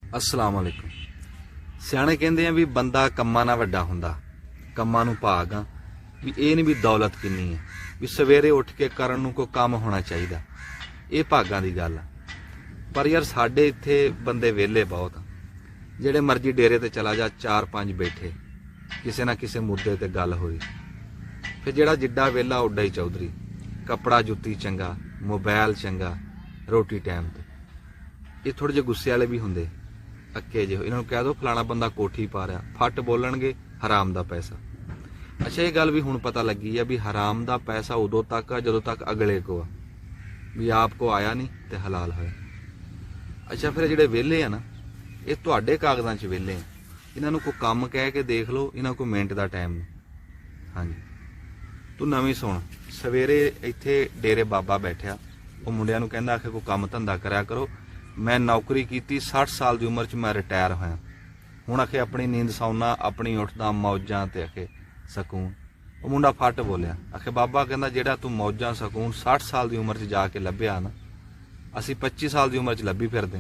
अस्सलाम वालेकुम। सियाणे कहंदे आ भी बंदा कम्मां नाल वड्डा हुंदा, कम्मां नूं भाग आ भी ये नहीं भी दौलत किन्नी है, भी सवेरे उठ के करन नूं कोई काम होना चाहिए। ये भागां दी गल आ। पर यार साडे इत्थे बंदे वेले बहुत आ, जेड़े मर्जी डेरे ते चला जा, 4-5 बैठे, किसे ना किसे मुद्दे ते गल होई, फिर जेड़ा जिड्डा वेला उड्डा ही चौधरी, कपड़ा जुत्ती चंगा, मोबाइल चंगा, रोटी टाइम ते। ये थोड़े जे गुस्से वाले भी हुंदे, अक्के जे इन्हां नूं कह दो फलाना बंदा कोठी पा रहा, फट बोलणगे हराम दा पैसा। अच्छा ये गल भी हुण पता लगी है भी हराम दा पैसा उदों तक आ जदों तक अगले को आ, भी आपको आया नहीं ते हलाल होया। अच्छा फिर जिहड़े वेले आ ना, ये तुहाडे कागजां 'च वेले आ, इन्हां नूं कोई काम कह के देख लो, इन्हां कोई मिंट दा टाइम नहीं। हाँ जी, तू नवीं सुण, सवेरे इत्थे डेरे बाबा बैठा, वो मुंडियां नूं कहंदा आखे कोई काम धंधा करया करो, मैं नौकरी की 60 साल की उम्र च मैं रिटायर होया, हुण आखे अपनी नींद सौना, अपनी उठदा मौजां ते आखे सकून। वो मुंडा फट बोलिया, आखे बाबा कहंदा जेड़ा तू मौजां सकून 60 साल की उम्र च जाके लभ्या ना, असीं 25 साल की उम्र च लभी फिरदे।